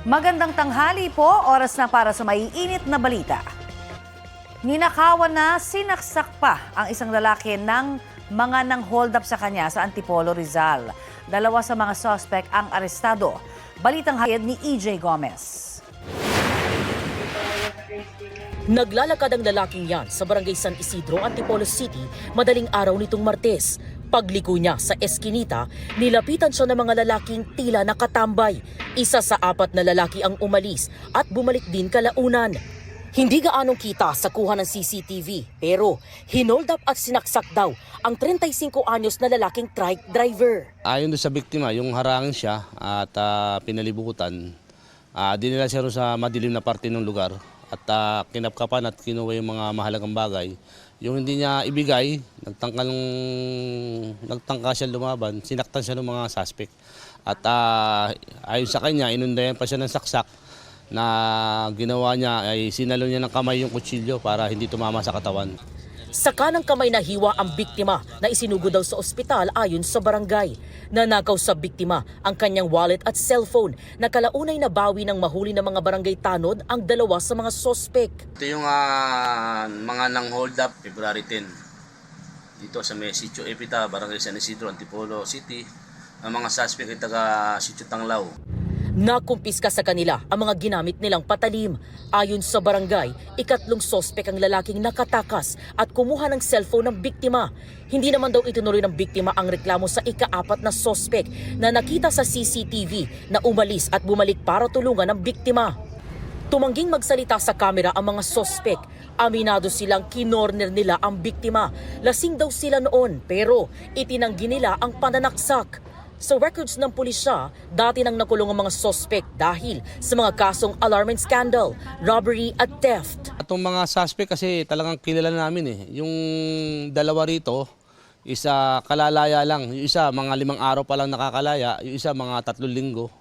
Magandang tanghali po, oras na para sa maiinit na balita. Ninakawan na sinaksak pa ang isang lalaki ng mga nang hold up sa kanya sa Antipolo, Rizal. Dalawa sa mga suspect ang arestado. Balitang hayad ni EJ Gomez. Naglalakad ang lalaking yan sa barangay San Isidro, Antipolo City, madaling araw nitong Martes. Pagliko niya sa eskinita, nilapitan siya ng mga lalaking tila nakatambay. Isa sa 4 na lalaki ang umalis at bumalik din kalaunan. Hindi gaanong kita sa kuha ng CCTV, pero hinold up at sinaksak daw ang 35 anyos na lalaking trike driver. Ayon doon sa biktima, yung harangin siya at pinalibutan, dinala siya ron sa madilim na parte ng lugar at kinapkapan at kinuha yung mga mahalagang bagay. Yung hindi niya ibigay, nagtangka siya lumaban, sinaktan siya ng mga suspect. At ayon sa kanya, inundayan pa siya ng saksak na ginawa niya ay sinalo niya ng kamay yung kutsilyo para hindi tumama sa katawan. Sa kanang kamay na hiwa ang biktima na isinugod daw sa ospital ayon sa barangay. Nanakaw sa biktima ang kanyang wallet at cellphone na kalaunay na bawi ng mahuli ng mga barangay tanod ang dalawa sa mga sospek. Ito yung mga nang hold up February 10 dito sa may Sitio Epita, Barangay San Isidro, Antipolo City. Ang mga suspect ay taga Sitio Tanglaw. Nakumpiska sa kanila ang mga ginamit nilang patalim. Ayon sa barangay, 3 sospek ang lalaking nakatakas at kumuha ng cellphone ng biktima. Hindi naman daw itinuloy ng biktima ang reklamo sa 4 na sospek na nakita sa CCTV na umalis at bumalik para tulungan ng biktima. Tumangging magsalita sa kamera ang mga sospek. Aminado silang kinorner nila ang biktima. Lasing daw sila noon pero itinanggi nila ang pananaksak. Sa records ng pulisya, dati nang nakulong ang mga suspect dahil sa mga kasong alarm and scandal, robbery at theft. Itong mga suspect kasi talagang kilala namin eh. Yung dalawa rito, isa kalalaya lang. Yung isa mga 5 araw pa lang nakakalaya, yung isa mga 3 linggo.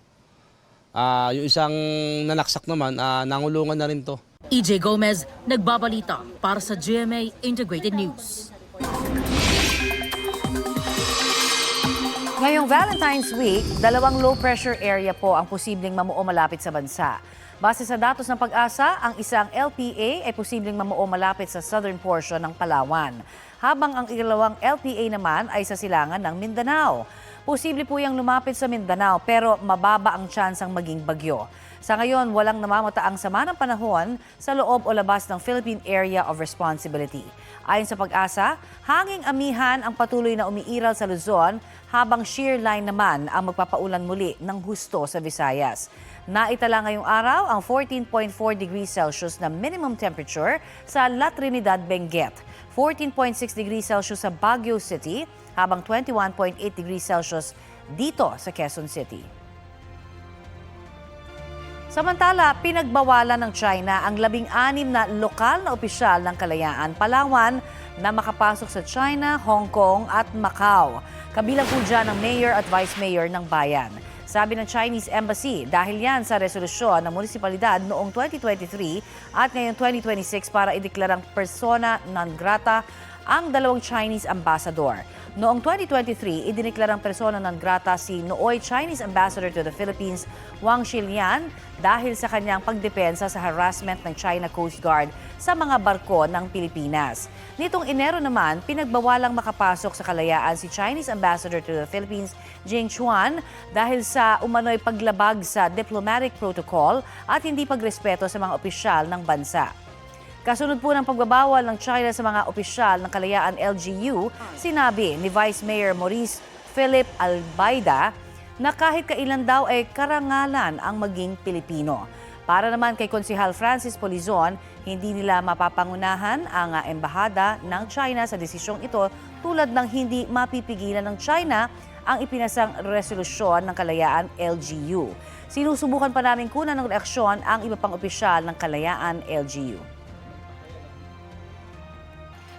Yung isang nanaksak naman, nangulungan na rin to. EJ Gomez, nagbabalita para sa GMA Integrated News. Ngayong Valentine's Week, 2 low-pressure area po ang posibleng mamuo malapit sa bansa. Base sa datos ng Pag-asa, ang isang LPA ay posibleng mamuo malapit sa southern portion ng Palawan, habang ang ikalawang LPA naman ay sa silangan ng Mindanao. Posible po yung lumapit sa Mindanao pero mababa ang tsansang maging bagyo. Sa ngayon, walang namamataang sama ng panahon sa loob o labas ng Philippine Area of Responsibility. Ayon sa Pag-asa, hanging amihan ang patuloy na umiiral sa Luzon habang shear line naman ang magpapaulan muli ng husto sa Visayas. Naitala ngayong araw ang 14.4 degrees Celsius na minimum temperature sa La Trinidad, Benguet, 14.6 degrees Celsius sa Baguio City, habang 21.8 degrees Celsius dito sa Quezon City. Samantala, pinagbawalan ng China ang 16 na lokal na opisyal ng Kalayaan, Palawan na makapasok sa China, Hong Kong at Macau. Kabilang po dyan ang mayor at vice mayor ng bayan. Sabi ng Chinese Embassy, dahil yan sa resolusyon ng munisipalidad noong 2023 at ngayon 2026 para ideklarang persona non grata ang 2 Chinese ambassador. Noong 2023, idineklarang persona non grata si nooy Chinese Ambassador to the Philippines, Wang Xilian, dahil sa kanyang pagdepensa sa harassment ng China Coast Guard sa mga barko ng Pilipinas. Nitong Enero naman, pinagbawalang makapasok sa Kalayaan si Chinese Ambassador to the Philippines, Jing Chuan, dahil sa umano'y paglabag sa diplomatic protocol at hindi pagrespeto sa mga opisyal ng bansa. Kasunod po ng pagbabawal ng China sa mga opisyal ng Kalayaan LGU, sinabi ni Vice Mayor Maurice Philip Albaida na kahit kailan daw ay karangalan ang maging Pilipino. Para naman kay Konsehal Francis Polizon, hindi nila mapapangunahan ang embahada ng China sa desisyong ito tulad ng hindi mapipigilan ng China ang ipinasang resolusyon ng Kalayaan LGU. Sinusubukan pa namin kunan ng reaksyon ang iba pang opisyal ng Kalayaan LGU.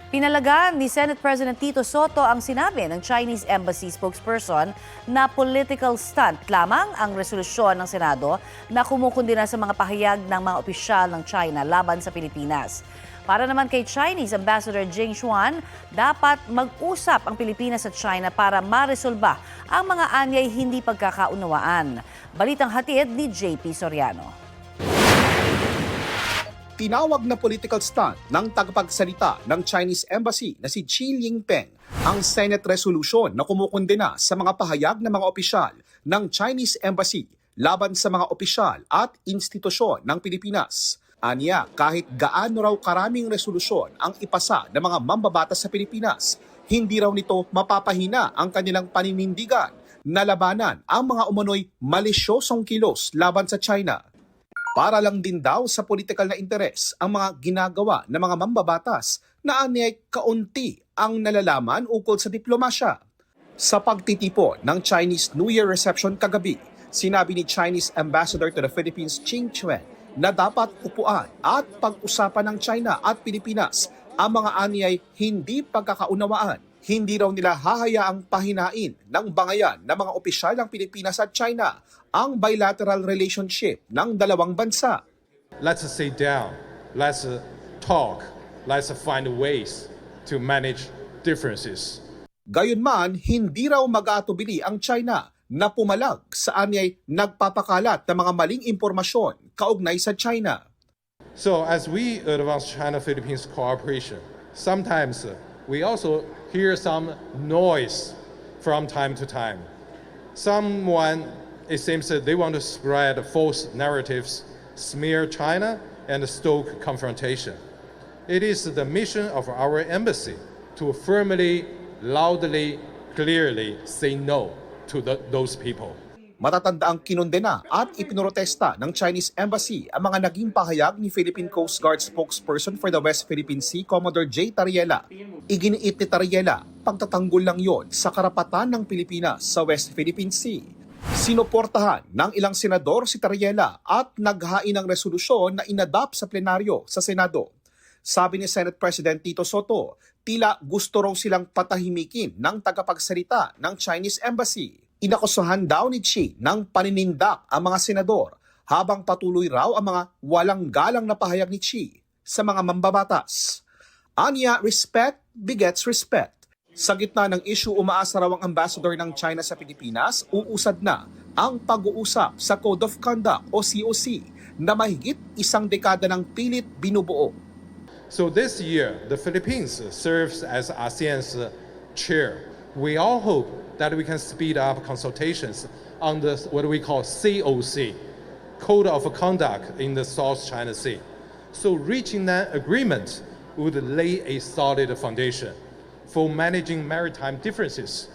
Pinalagaan ni Senate President Tito Soto ang sinabi ng Chinese Embassy spokesperson na political stunt lamang ang resolusyon ng Senado na kumukundina sa mga pahayag ng mga opisyal ng China laban sa Pilipinas. Para naman kay Chinese Ambassador Jing Xuan, dapat mag-usap ang Pilipinas at China para maresolba ang mga anyay hindi pagkakaunawaan. Balitang hatid ni JP Soriano. Tinawag na political stunt ng tagapagsalita ng Chinese Embassy na si Chi Lingpeng ang Senate resolution na kumukundina sa mga pahayag ng mga opisyal ng Chinese Embassy laban sa mga opisyal at institusyon ng Pilipinas. Aniya, kahit gaano raw karaming resolusyon ang ipasa ng mga mambabatas sa Pilipinas, hindi raw nito mapapahina ang kanilang paninindigan na labanan ang mga umano'y malisyosong kilos laban sa China. Para lang din daw sa political na interes ang mga ginagawa ng mga mambabatas na aniyay kaunti ang nalalaman ukol sa diplomasya. Sa pagtitipon ng Chinese New Year reception kagabi, sinabi ni Chinese Ambassador to the Philippines Ching Chuen na dapat upuan at pag-usapan ng China at Pilipinas ang mga aniyay hindi pagkakaunawaan. Hindi raw nila hahayaang pahinain ng bangayan ng mga opisyal ng Pilipinas at China ang bilateral relationship ng dalawang bansa. Let's sit down, let's talk, let's find ways to manage differences. Gayunman, hindi raw mag-aatubili ang China na pumalag sa anyay nagpapakalat ng mga maling impormasyon kaugnay sa China. So as we advance China-Philippines cooperation, sometimes we also hear some noise from time to time. It seems that they want to spread false narratives, smear China, and stoke confrontation. It is the mission of our embassy to firmly, loudly, clearly say no to those people. Matatandaang kinondena at ipinrotesta ng Chinese Embassy ang mga naging pahayag ni Philippine Coast Guard spokesperson for the West Philippine Sea, Commodore J. Tariela. Iginiit ni Tariela, pagtatanggol lang yon sa karapatan ng Pilipinas sa West Philippine Sea. Sinuportahan ng ilang senador si Tariela at naghain ng resolusyon na inadapt sa plenaryo sa Senado. Sabi ni Senate President Tito Soto, tila gusto raw silang patahimikin ng tagapagsalita ng Chinese Embassy. Inakusahan daw ni Xi ng paninindak ang mga senador habang patuloy raw ang mga walang galang na pahayag ni Xi sa mga mambabatas. Anya, respect begets respect. Sa gitna ng issue, umaasa raw ang ambassador ng China sa Pilipinas, uusad na ang pag-uusap sa Code of Conduct o COC na mahigit isang dekada ng pilit binubuo. So this year, the Philippines serves as ASEAN's chair. We all hope that we can speed up consultations on what we call COC, Code of Conduct in the South China Sea. So reaching that agreement would lay a solid foundation for managing maritime differences.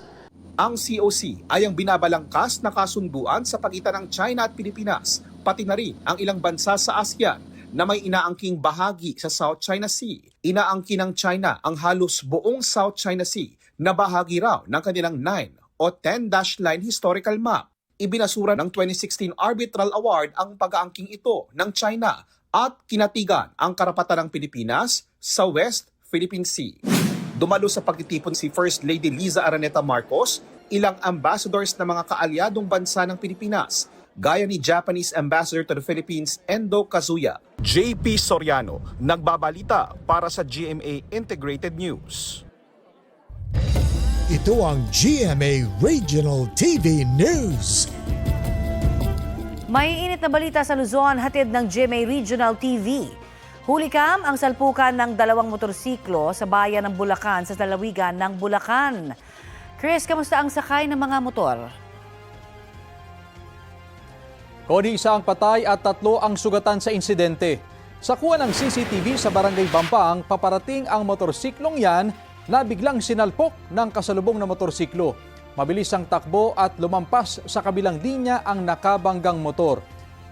Ang COC ay ang binabalangkas na kasunduan sa pagitan ng China at Pilipinas, pati na rin ang ilang bansa sa ASEAN na may inaangking bahagi sa South China Sea. Inaangkin ng China ang halos buong South China Sea na bahagi raw ng kanilang 9 o 10-dash line historical map. Ibinasura ng 2016 Arbitral Award ang pag-aangking ito ng China at kinatigan ang karapatan ng Pilipinas sa West Philippine Sea. Dumalo sa pagtitipon si First Lady Liza Araneta Marcos, ilang ambassadors na mga kaalyadong bansa ng Pilipinas, gaya ni Japanese Ambassador to the Philippines Endo Kazuya. JP Soriano, nagbabalita para sa GMA Integrated News. Ito ang GMA Regional TV News. May init na balita sa Luzon, hatid ng GMA Regional TV. Hulikam ang salpukan ng dalawang motorsiklo sa bayan ng Bulacan sa lalawigan ng Bulacan. Chris, kamusta ang sakay ng mga motor? Koni isa ang patay at 3 ang sugatan sa insidente. Sa kuha ng CCTV sa Barangay Bampang, paparating ang motorsiklong yan na biglang sinalpok ng kasalubong na motorsiklo. Mabilis ang takbo at lumampas sa kabilang linya ang nakabanggang motor.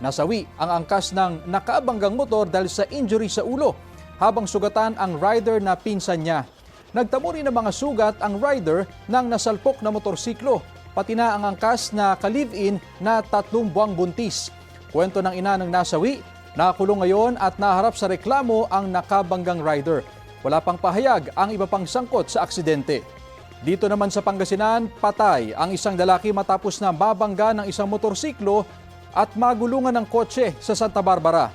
Nasawi ang angkas ng nakaabanggang motor dahil sa injury sa ulo, habang sugatan ang rider na pinsan niya. Nagtamo rin ng mga sugat ang rider ng nasalpok na motorsiklo, pati na ang angkas na ka-live-in na 3 buwang buntis. Kwento ng ina ng nasawi, nakulong ngayon at naharap sa reklamo ang nakabanggang rider. Wala pang pahayag ang iba pang sangkot sa aksidente. Dito naman sa Pangasinan, patay ang isang lalaki matapos na mabangga ng isang motorsiklo at magulungan ng kotse sa Santa Barbara.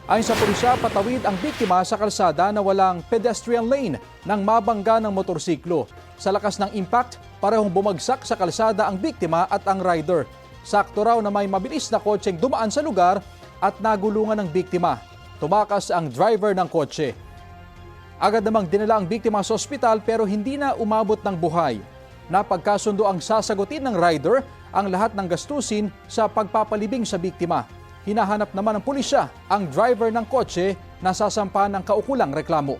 Ayon sa pulisya, patawid ang biktima sa kalsada na walang pedestrian lane nang mabangga ng motorsiklo. Sa lakas ng impact, parehong bumagsak sa kalsada ang biktima at ang rider. Sakto raw na may mabilis na kotseng dumaan sa lugar at nagulungan ng biktima. Tumakas ang driver ng kotse. Agad namang dinala ang biktima sa ospital pero hindi na umabot ng buhay. Napagkasundo ang sasagutin ng rider ang lahat ng gastusin sa pagpapalibing sa biktima. Hinahanap naman ng pulisya ang driver ng kotse na sasampahan ng kaukulang reklamo.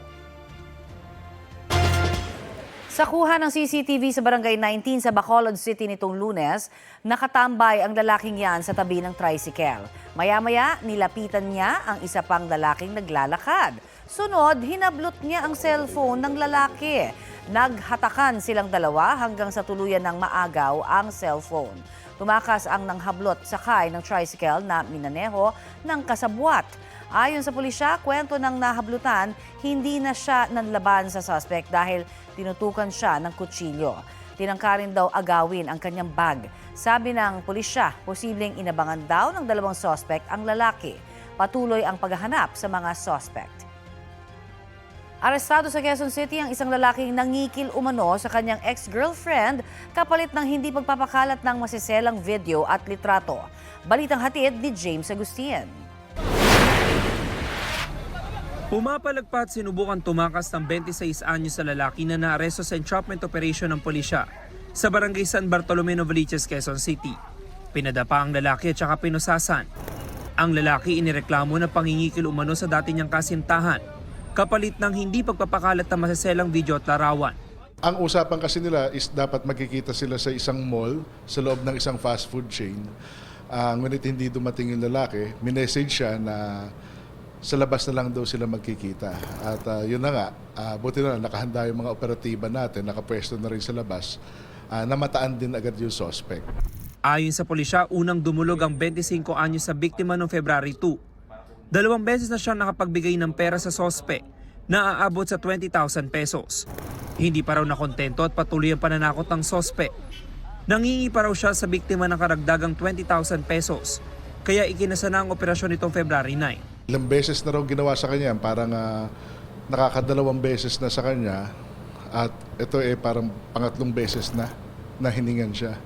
Sa kuha ng CCTV sa Barangay 19 sa Bacolod City nitong Lunes, nakatambay ang lalaking yan sa tabi ng tricycle. Maya-maya, nilapitan niya ang isa pang lalaking naglalakad. Sunod, hinablot niya ang cellphone ng lalaki. Naghatakan silang dalawa hanggang sa tuluyan ng maagaw ang cellphone. Tumakas ang nanghablot sakay ng tricycle na minaneho ng kasabwat. Ayon sa pulisya, kwento ng nahablutan, hindi na siya nanlaban sa suspect dahil tinutukan siya ng kutsilyo. Tinangka rin daw agawin ang kanyang bag. Sabi ng pulisya, posibleng inabangan daw ng dalawang suspect ang lalaki. Patuloy ang paghahanap sa mga suspect. Arestado sa Quezon City ang isang lalaking nangikil umano sa kanyang ex-girlfriend kapalit ng hindi pagpapakalat ng masiselang video at litrato. Balitang hatid ni James Agustin. Pumapalagpat sinubukan tumakas ng 26 anyos sa lalaki na naaresto sa entrapment operation ng pulisya sa barangay San Bartolome Novaliches, Quezon City. Pinadapa ang lalaki at saka pinusasan. Ang lalaki inireklamo na pangingikil umano sa dati niyang kasintahan kapalit ng hindi pagpapakalat ng masaselang video at larawan. Ang usapan kasi nila is dapat magkikita sila sa isang mall sa loob ng isang fast food chain. Ngunit hindi dumating yung lalaki, minessage siya na sa labas na lang daw sila magkikita. At yun na nga, buti na lang nakahanda yung mga operatiba natin, nakapwesto na rin sa labas, namataan din agad yung suspect. Ayon sa pulisya, unang dumulog ang 25 anyos sa biktima noong February 2. 2 beses na siya nakapagbigay ng pera sa sospe na aabot sa 20,000 pesos. Hindi pa raw nakontento at patuloy ang pananakot ng sospe. Nangingi pa raw siya sa biktima ng karagdagang 20,000 pesos. Kaya ikinasa na ang operasyon nitong February 9. Ilang beses na raw ginawa sa kanya, parang nakakadalawang beses na sa kanya at ito parang pangatlong beses na hiningan siya.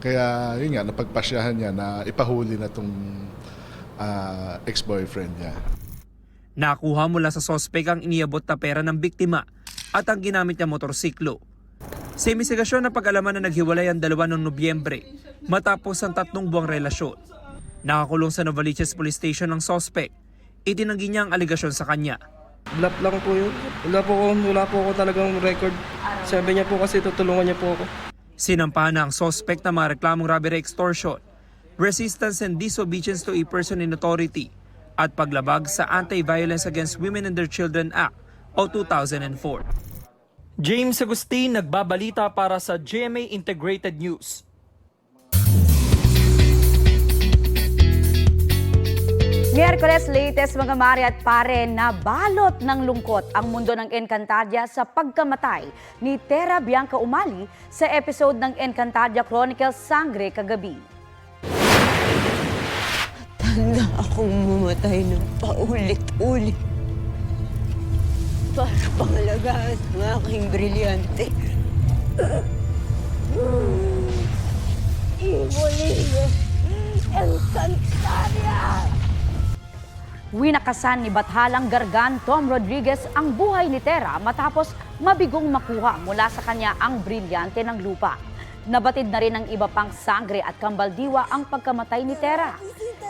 Kaya yun nga, napagpasyahan niya na ipahuli na itong ex-boyfriend niya. Nakuha mula sa sospek ang iniabot na pera ng biktima at ang ginamit niya motorsiklo. Sa investigasyon na pag-alaman na naghiwalay ang dalawa noong Nobyembre matapos ang 3 buwang relasyon. Nakakulong sa Novaliches Police Station ang sospek. Itinanggi niya ang aligasyon sa kanya. Bluff lang po yun. Wala po ako talagang record. Sabi niya po kasi tutulungan niya po ako. Sinampahan na ang sospek na mga reklamong robbery extortion, resistance and disobedience to a person in authority at paglabag sa Anti-Violence Against Women and Their Children Act o 2004. James Agustin nagbabalita para sa GMA Integrated News. Miyerkules, latest mga mari at pare, na balot ng lungkot ang mundo ng Encantadia sa pagkamatay ni Tera Bianca Umali sa episode ng Encantadia Chronicles Sangre kagabi. Tanda akong mamatay ng paulit-ulit para pangalagaan ng aking brilyante. Ibolino, Encantadia! Winakasan ni Bathalang Gargan Tom Rodriguez ang buhay ni Tera matapos mabigong makuha mula sa kanya ang brilyante ng lupa. Nabatid na rin ng iba pang sangre at kambaldiwa ang pagkamatay ni Tera.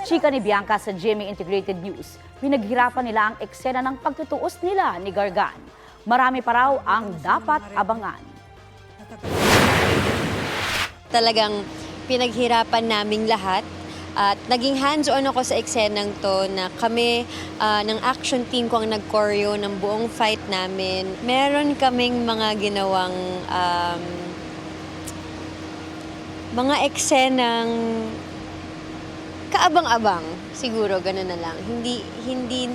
Chika ni Bianca sa GMA Integrated News, pinaghirapan nila ang eksena ng pagtutuos nila ni Gargan. Marami pa raw ang dapat abangan. Talagang pinaghirapan naming lahat. At naging hands-on ako sa eksenang to na kami ng action team ko ang nag-choreo ng buong fight namin. Meron kaming mga ginawang mga eksenang kaabang-abang. Siguro, gano'n na lang. Hindi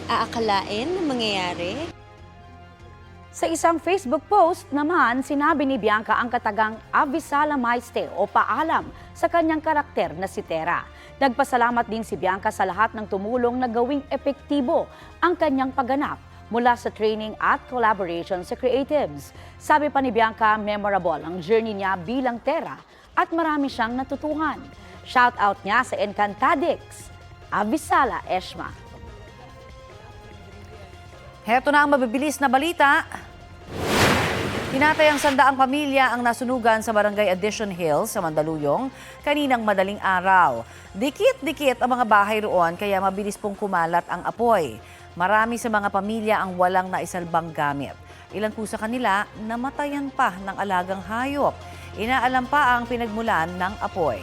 aakalain na mangyayari. Sa isang Facebook post naman, sinabi ni Bianca ang katagang Avisala Maiste o paalam sa kanyang karakter na si Tera. Nagpasalamat din si Bianca sa lahat ng tumulong na gawing epektibo ang kanyang pagganap mula sa training at collaboration sa creatives. Sabi pa ni Bianca, memorable ang journey niya bilang Tera at marami siyang natutuhan. Shoutout niya sa Encantadix, Avisala Eshma. Heto na ang mabibilis na balita. Tinatayang 100 pamilya ang nasunugan sa Barangay Addition Hills sa Mandaluyong kaninang madaling araw. Dikit-dikit ang mga bahay roon kaya mabilis pong kumalat ang apoy. Marami sa mga pamilya ang walang naisalbang gamit. Ilan po sa kanila namatayan pa ng alagang hayop. Inaalam pa ang pinagmulan ng apoy.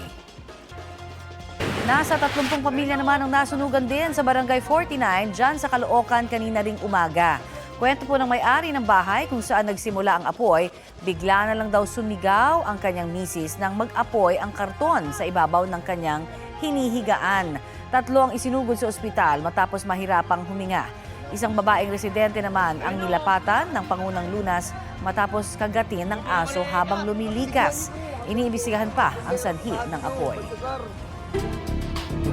Nasa 30 pamilya naman ang nasunugan din sa Barangay 49 dyan sa Caloocan kanina ring umaga. Kwento po ng may-ari ng bahay kung saan nagsimula ang apoy, bigla na lang daw sumigaw ang kanyang misis nang mag-apoy ang karton sa ibabaw ng kanyang hinihigaan. 3 ang isinugod sa ospital matapos mahirapang huminga. Isang babaeng residente naman ang nilapatan ng Pangunang Lunas matapos kagatin ng aso habang lumilikas. Iniimbestigahan pa ang sanhi ng apoy.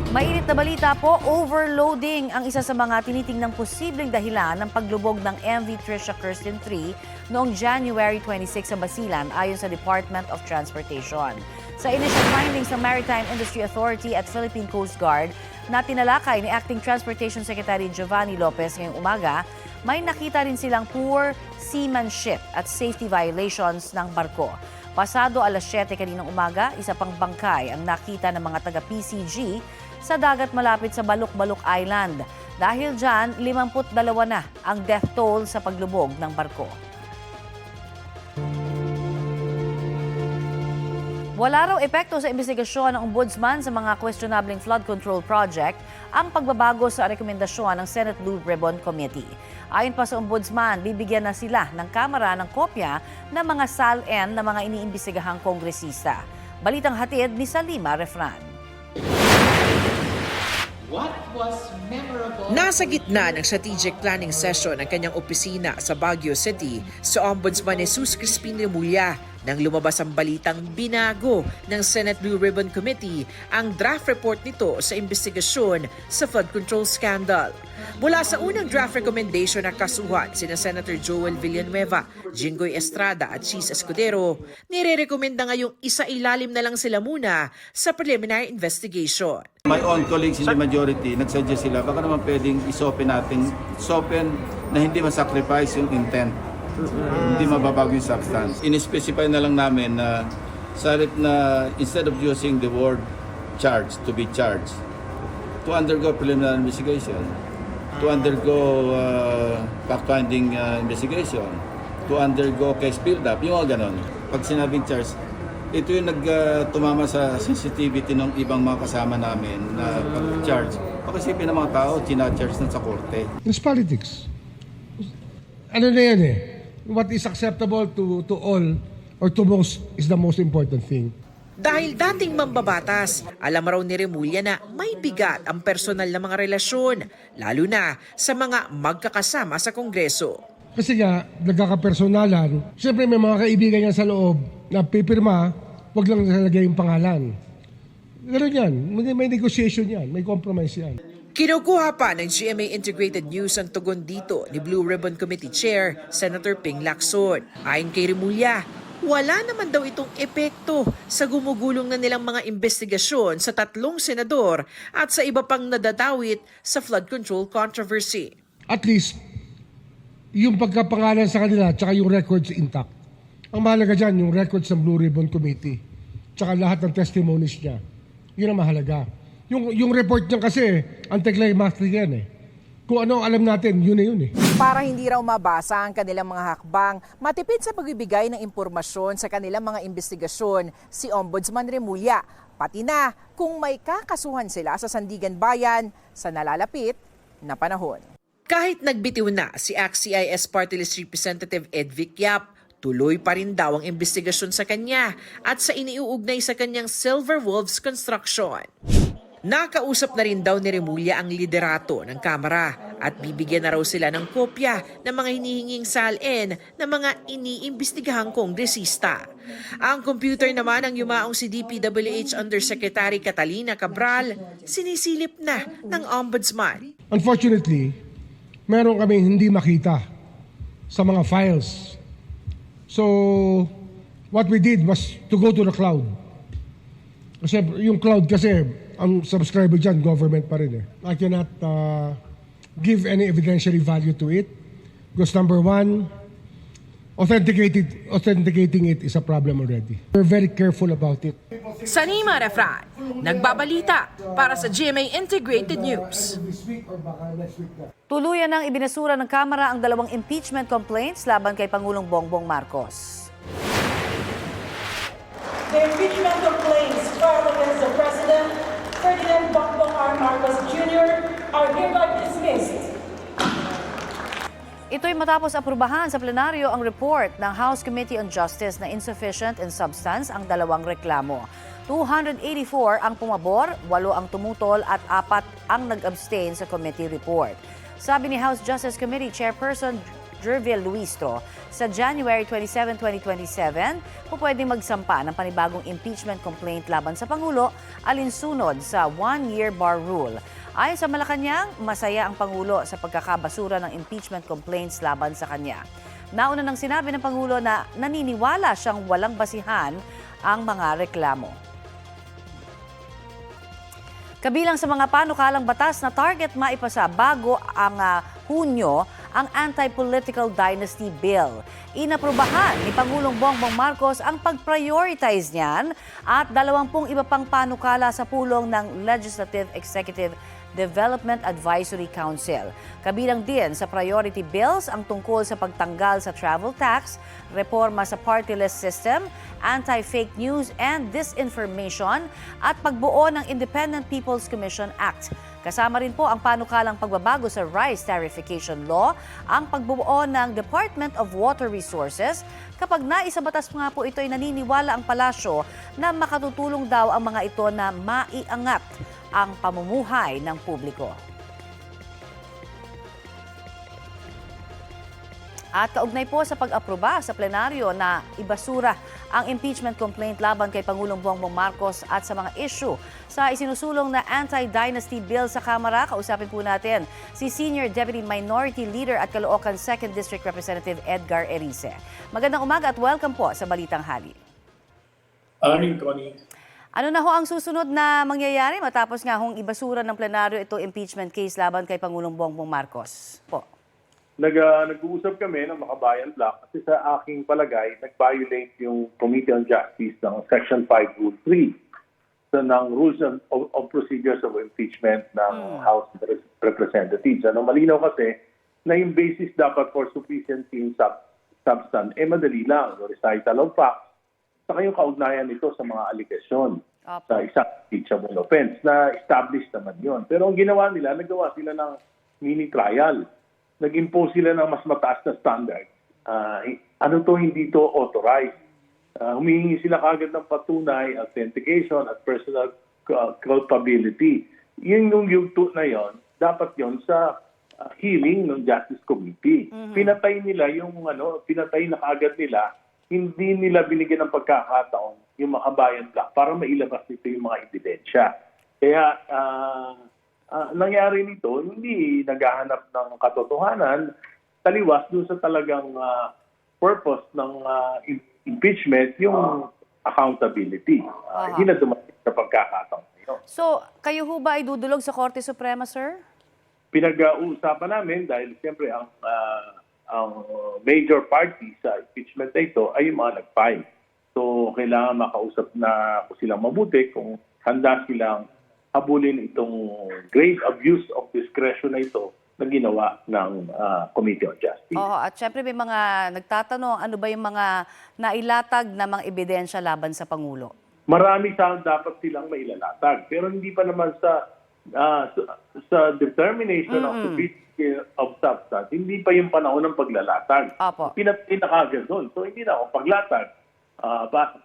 Mainit na balita po, overloading ang isa sa mga tinitingnang posibleng dahilan ng paglubog ng MV Trisha Kirsten 3 noong January 26 sa Basilan ayon sa Department of Transportation. Sa initial findings ng Maritime Industry Authority at Philippine Coast Guard na tinalakay ni Acting Transportation Secretary Giovanni Lopez ngayong umaga, may nakita rin silang poor seamanship at safety violations ng barko. Pasado alas 7 kaninang umaga, isa pang bangkay ang nakita ng mga taga-PCG sa dagat malapit sa Baluk-Baluk Island. Dahil dyan, 52 na ang death toll sa paglubog ng barko. Wala raw epekto sa investigasyon ng Ombudsman sa mga questionabling flood control project ang pagbabago sa rekomendasyon ng Senate Blue Ribbon Committee. Ayon pa sa Ombudsman, bibigyan na sila ng Kamara ng kopya ng mga SALN na mga iniimbestigahang kongresista. Balitang hatid ni Salima Refran. Nasa gitna ng strategic planning session ng kanyang opisina sa Baguio City, si Ombudsman Jesus Crispin Remulla nang lumabas ang balitang binago ng Senate Blue Ribbon Committee ang draft report nito sa investigasyon sa flood control scandal. Mula sa unang draft recommendation na kasuhan sina Senator Joel Villanueva, Jinggoy Estrada at Chis Escudero, nire-rekomenda ngayong isa-ilalim na lang sila muna sa preliminary investigation. My own colleagues in the majority, nagsuggest sila, baka naman pwedeng isopen natin, na hindi masacrifice yung intent, hindi mababago yung substance. In-specify na lang namin na instead of using the word charged, to be charged, to undergo preliminary investigation, to undergo fact-finding investigation, to undergo case build-up, yung mga ganon. Pag sinabing charged, ito yung tumama sa sensitivity ng ibang mga kasama namin na pag-charge. Pakisipin ng mga tao, china-charge na sa korte. It's politics. Ano na yan eh? What is acceptable to all or to most is the most important thing. Dahil dating mambabatas, alam raw ni Remulla na may bigat ang personal na mga relasyon, lalo na sa mga magkakasama sa Kongreso. Kasi nga, nagkakapersonalan, siyempre may mga kaibigan yan sa loob na pipirma, wag lang nalagay yung pangalan. Gano'n yan, may negotiation yan, may compromise yan. Kinukuha pa ng GMA Integrated News ang tugon dito ni Blue Ribbon Committee Chair Senator Ping Lacson. Ayon kay Remulla, wala naman daw itong epekto sa gumugulong na nilang mga investigasyon sa 3 senador at sa iba pang nadadawit sa flood control controversy. At least, yung pagkapangalan sa kanila tsaka yung records intact. Ang mahalaga dyan, yung records ng Blue Ribbon Committee tsaka lahat ng testimonies niya. Yun ang mahalaga. Yung report niya kasi, anticlimactic yan eh. Kung ano ang alam natin, yun na yun eh. Para hindi raw mabasa ang kanilang mga hakbang, matipid sa pagbibigay ng impormasyon sa kanilang mga investigasyon, si Ombudsman Remulla, pati na kung may kakasuhan sila sa Sandigan Bayan sa nalalapit na panahon. Kahit nagbitiw na si ACT-CIS Party List Representative Ed Vic Yap, tuloy pa rin daw ang investigasyon sa kanya at sa iniuugnay sa kanyang Silver Wolves Construction. Nakausap na rin daw ni Remulla ang liderato ng Kamara at bibigyan na raw sila ng kopya ng mga hinihinging salin ng mga iniimbestigahang kongresista. Ang computer naman ng yumaong si DPWH Undersecretary Catalina Cabral, sinisilip na ng Ombudsman. Unfortunately, meron kami hindi makita sa mga files. So, what we did was to go to the cloud. Kasi yung cloud kasi, ang subscriber dyan, government pa rin eh. I cannot give any evidentiary value to it because number one, authenticating it is a problem already. We're very careful about it. Sanima Refran, nagbabalita para sa GMA Integrated News. Tuluyan ng ibinasura ng Kamara ang 2 impeachment complaints laban kay Pangulong Bongbong Marcos. The impeachment complaints filed against the President, Ferdinand Bongbong R. Marcos Jr. are hereby dismissed. Ito'y matapos aprubahan sa plenaryo ang report ng House Committee on Justice na insufficient in substance ang 2 reklamo. 284 ang pumabor, 8 ang tumutol at 4 ang nag-abstain sa committee report. Sabi ni House Justice Committee Chairperson Jervil Luistro, sa January 27, 2027, pwedeng magsampa ng panibagong impeachment complaint laban sa Pangulo alinsunod sa 1-year bar rule. Ayon sa Malacanang, masaya ang Pangulo sa pagkakabasura ng impeachment complaints laban sa kanya. Nauna nang sinabi ng Pangulo na naniniwala siyang walang basihan ang mga reklamo. Kabilang sa mga panukalang batas na target maipasa bago ang Hunyo ang Anti-Political Dynasty Bill. Inaprubahan ni Pangulong Bongbong Marcos ang pag-prioritize niyan at 20 iba pang panukala sa pulong ng Legislative Executive Development Advisory Council. Kabilang din sa priority bills ang tungkol sa pagtanggal sa travel tax, reforma sa party list system, anti-fake news and disinformation at pagbuo ng Independent People's Commission Act. Kasama rin po ang panukalang pagbabago sa rice tariffication law, ang pagbubuo ng Department of Water Resources. Kapag naisabatas nga po ito ay naniniwala ang palasyo na makatutulong daw ang mga ito na maiangat ang pamumuhay ng publiko. At kaugnay po sa pag-aproba sa plenaryo na ibasura ang impeachment complaint laban kay Pangulong Bongbong Marcos at sa mga issue sa isinusulong na anti-dynasty bill sa Kamara, kausapin po natin si Senior Deputy Minority Leader at Caloocan 2nd District Representative Edgar Erice. Magandang umaga at welcome po sa Balitang Hali. Connie. Ano na ho ang susunod na mangyayari matapos nga hong ibasura ng plenaryo ito impeachment case laban kay Pangulong Bongbong Marcos? Po. Nag-uusap kami ng Makabayan Bloc kasi sa aking palagay, nag-violate yung Committee on Justice ng Section 5 Rule 3 ng Rules of Procedures of Impeachment ng House of Representatives. Malinaw kasi na yung basis dapat for sufficiency in substance, madali lang. Yung recital of facts, saka yung kaugnayan nito sa mga aligasyon sa isang impeachable offense na established naman yun. Pero ang ginawa nila, nagawa sila ng mini trial. Nag-impose sila ng mas mataas na standard. Hindi to authorized. Humihingi sila kagad ng patunay, authentication at personal culpability. Yung yugto na yon, dapat yon sa hearing ng Justice Committee. Pinatay nila pinatay na kagad nila, hindi nila binigyan ng pagkakataon yung Makabayan Bloc para mailabas nito yung mga ebidensya. Kaya nangyari nito, hindi naghahanap ng katotohanan, taliwas dun sa talagang purpose ng impeachment, yung accountability. Hindi na dumating sa pagkakataon. So, kayo ho ba ay dudulog sa Korte Suprema, sir? Pinag-uusapan namin dahil siyempre ang major party sa impeachment na ito ay yung mga nag-file. So, kailangan makausap na kung silang mabuti, kung handa silang habulin itong grave abuse of discretion na ito na ginawa ng Committee on Justice. At syempre may mga nagtatanong, ano ba yung mga nailatag na mga ebidensya laban sa Pangulo? Marami dapat silang mailalatag. Pero hindi pa naman sa determination of sufficiency of substance, hindi pa yung panahon ng paglalatag. Pinatay na kagad doon. So hindi na ako paglatag.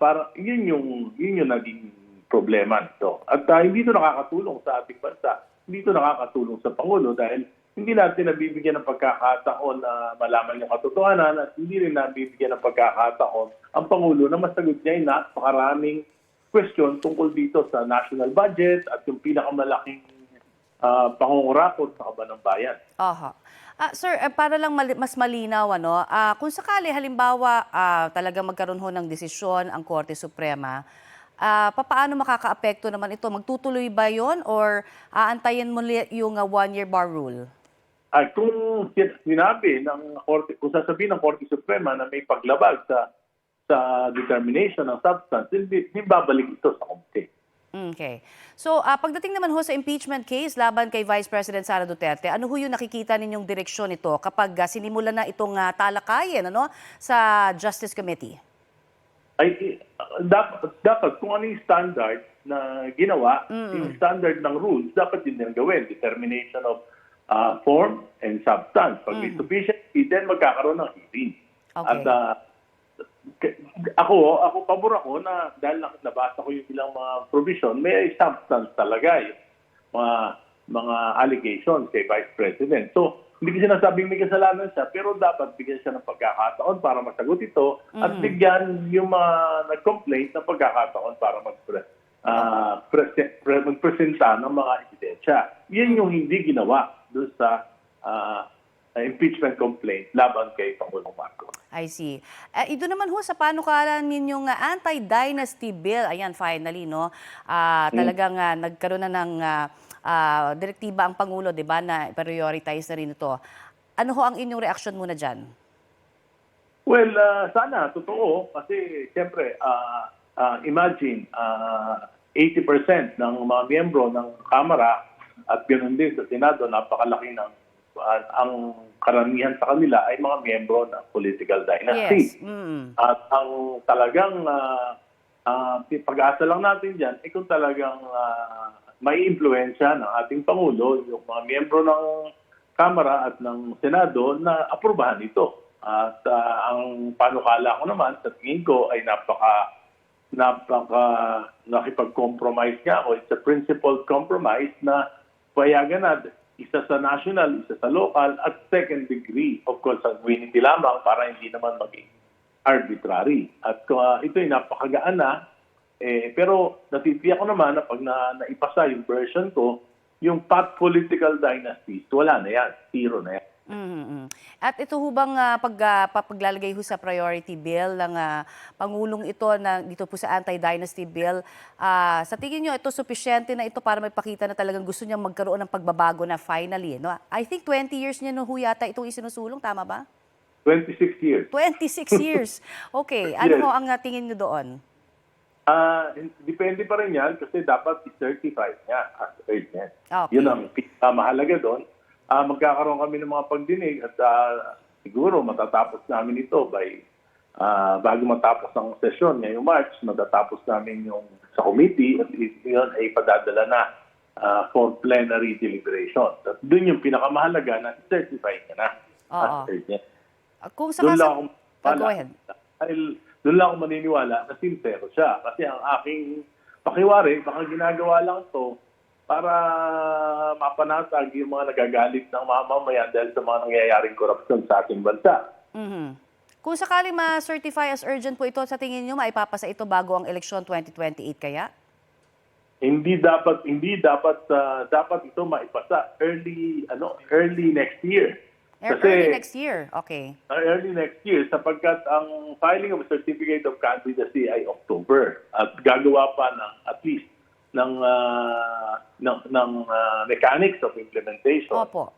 Para yun yung naging problema nito. At hindi ito nakakatulong sa ating bansa, hindi ito nakakatulong sa Pangulo dahil hindi natin nabibigyan ng pagkakataon na malaman yung katotohanan at hindi rin nabibigyan ng pagkakataon ang Pangulo na masagot niya yung napakaraming question tungkol dito sa national budget at yung pinakamalaking pangungurakot sa kaban ng bayan. Aha. Sir, para lang mas malinaw, kung sakali halimbawa talagang magkaroon ho ng desisyon ang Korte Suprema, paano makakaapekto naman ito? Magtutuloy ba yon or aantayin mo yung one-year bar rule? Ay, kung sinabi ng Korte, kung sasabihin ng Korte Suprema na may paglabag sa determination ng substance, hindi babalik ito sa komite. Okay. So, pagdating naman ho sa impeachment case laban kay Vice President Sara Duterte, ano ho yung nakikita ninyong direksyon ito kapag sinimula na itong talakayin sa Justice Committee? Ay, dapat kung ano yung standard na ginawa, yung standard ng rules, dapat din nila gawin. Determination of form and substance. Pag may sufficiency, then magkakaroon ng hearing. Okay. At ako pabor ako na dahil nabasa ko yung ilang mga provision, may substance talaga yung mga allegations kay Vice President. So, hindi ko sinasabing may kasalanan siya, pero dapat bigyan siya ng pagkakataon para masagot ito at bigyan yung mga nag-complaint ng pagkakataon para magpresenta ng mga ebidensya. Yan yung hindi ginawa doon sa impeachment complaint laban kay Pangulong Marcos. I see. Ito naman ho sa panukalan ninyong anti-dynasty bill. Ayan, finally, talagang nagkaroon na ng direktiba ang Pangulo, di ba, na prioritize na rin ito. Ano ho ang inyong reaksyon muna dyan? Well, sana, totoo. Kasi, siyempre, imagine, 80% ng mga miyembro ng Kamara at ganoon din sa Senado, napakalaki ng ang karamihan sa kanila ay mga miyembro ng political dynasty. Yes. At ang talagang pag-asa lang natin dyan, kung talagang may impluensya ng ating Pangulo, yung mga miyembro ng Kamara at ng Senado na aprubahan ito. At ang panukala ko naman, sa tingin ko ay nakipag-compromise nga o it's a principled compromise na payagan na isa sa national, isa sa local, at second degree. Of course, sanguinity lamang para hindi naman maging arbitrary. At ito ay napakagaan na, pero natitiyak ko naman na pag naipasa yung version ko, yung path political dynasties, wala na yan, zero na yan. At ito ho bang paglalagay ho sa priority bill ng Pangulong ito dito po sa anti-dynasty bill, sa tingin nyo ito sufficiente na ito para magpakita na talagang gusto niyang magkaroon ng pagbabago na finally? I think 20 years niya ho yata itong isinusulong, tama ba? 26 years. 26 years. Okay. Ano ho ang tingin nyo doon? Depende pa rin yan kasi dapat i-certify niya as urgent. Okay. Yun ang mahalaga doon. Magkakaroon kami ng mga pagdinig at siguro matatapos namin ito bago matapos ang sesyon ngayong March, matatapos namin yung sa committee at yun ay padadala na for plenary deliberation. At doon yung pinakamahalaga na certify niya na as urgent. Kung go ahead. Doon lang ako maniniwala na sincero siya. Kasi ang aking pakiwari, baka ginagawa lang to para mapanatag yung mga nagagalit ng mamamayan dahil sa mga nangyayaring korupsyon sa ating bansa. Kung sakali ma-certify as urgent po ito, sa tingin nyo, maipapasa ito bago ang eleksyon 2028 kaya? Hindi dapat ito maipasa early next year. Early next year, okay. Early next year sapagkat ang filing of a certificate of candidacy ay October at gagawa pa ng at least ng mechanics of implementation. Opo.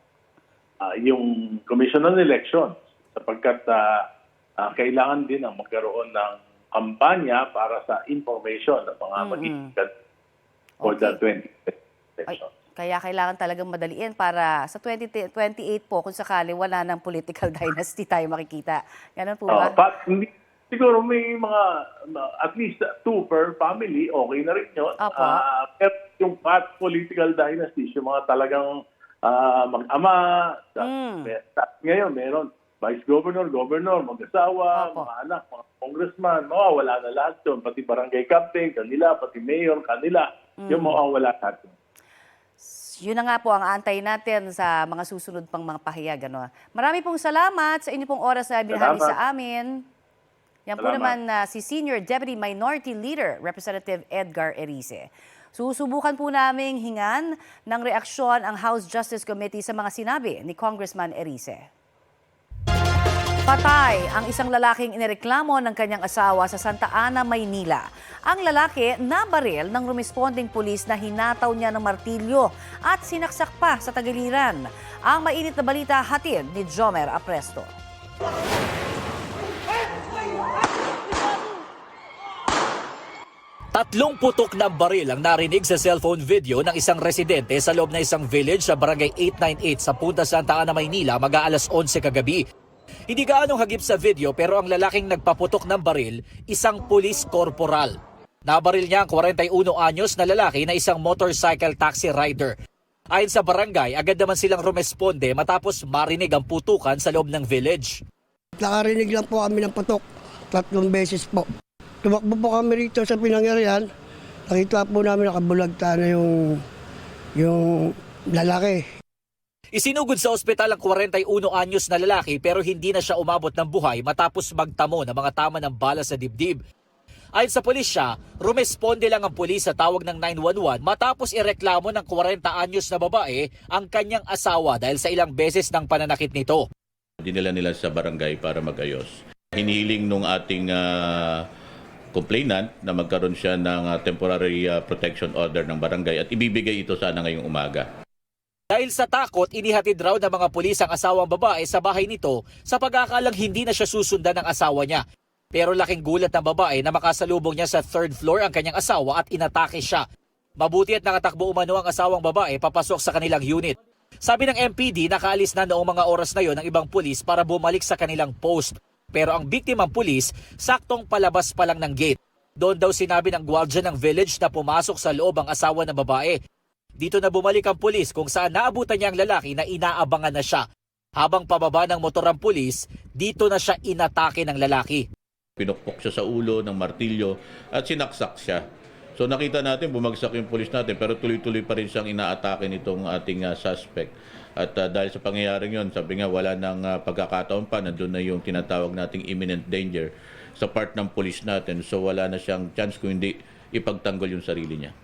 Yung Commission on Elections sapagkat kailangan din ang magkaroon ng kampanya para sa information ng mga magiging for the 2020 election. Kaya kailangan talagang madaliin para sa 2028 po kung sakali wala ng political dynasty tayo makikita. Ganun po ba? Siguro may mga at least 2 per family, okay na rin yun. Pero yung path political dynasties, yung mga talagang mag-ama, ngayon meron vice governor, governor, mag-asawa, mga anak, mga congressman, mawawala na lahat yun. Pati barangay captain, kanila, pati mayor, kanila. Yung mawawala lahat yun. Yun na nga po ang aantay natin sa mga susunod pang mga pahayag. Ano. Marami pong salamat sa inyo pong oras na binahagi sa amin. Yan po naman si Senior Deputy Minority Leader, Representative Edgar Erice. Susubukan po naming hingan ng reaksyon ang House Justice Committee sa mga sinabi ni Congressman Erice. Patay ang isang lalaking inireklamo ng kanyang asawa sa Santa Ana, Maynila. Ang lalaki nabaril ng rumesponding pulis na hinataw niya ng martilyo at sinaksak pa sa tagiliran. Ang mainit na balita hatid ni Jomer Apresto. Tatlong putok na baril ang narinig sa cellphone video ng isang residente sa loob na isang village sa barangay 898 sa Punta Santa Ana, Maynila mag-aalas 11 kagabi. Hindi gaanong hagip sa video pero ang lalaking nagpaputok ng baril, isang police corporal. Nabaril niya ang 41 anyos na lalaki na isang motorcycle taxi rider. Ayon sa barangay, agad naman silang rumesponde matapos marinig ang putukan sa loob ng village. Nakarinig lang po kami ng putok, 3 beses po. Tumakbo po kami rito sa pinangyarihan. Nakita po namin nakabulagta na yung lalaki. Isinugod sa ospital ang 41 anyos na lalaki pero hindi na siya umabot ng buhay matapos magtamo ng mga tama ng bala sa dibdib. Ayon sa pulisya, rumesponde lang ang pulis sa tawag ng 911 matapos ireklamo ng 40 anyos na babae ang kanyang asawa dahil sa ilang beses ng pananakit nito. Dinala nila sa barangay para magayos. Hinihiling nung ating complainant na magkaroon siya ng temporary protection order ng barangay at ibibigay ito sana ngayong umaga. Dahil sa takot, inihatid raw ng mga pulis ang asawang babae sa bahay nito sa pag-aakalang hindi na siya susundan ng asawa niya. Pero laking gulat ng babae na makasalubong niya sa 3rd floor ang kanyang asawa at inatake siya. Mabuti at nakatakbo umano ang asawang babae papasok sa kanilang unit. Sabi ng MPD, nakaalis na noong mga oras na yon ang ibang pulis para bumalik sa kanilang post. Pero ang biktimang pulis, saktong palabas pa lang ng gate. Doon daw sinabi ng gwardiya ng village na pumasok sa loob ang asawa ng babae. Dito na bumalik ang pulis kung saan naabutan niya ang lalaki na inaabangan na siya. Habang pababa ng motor ang pulis, dito na siya inatake ng lalaki. Pinukpok siya sa ulo ng martilyo at sinaksak siya. So nakita natin, bumagsak yung pulis natin pero tuloy-tuloy pa rin siyang inaatake nitong ating suspect. At dahil sa pangyayaring yun, sabi nga wala nang pagkakataon pa, nandun na yung tinatawag nating imminent danger sa part ng pulis natin. So wala na siyang chance kung hindi ipagtanggol yung sarili niya.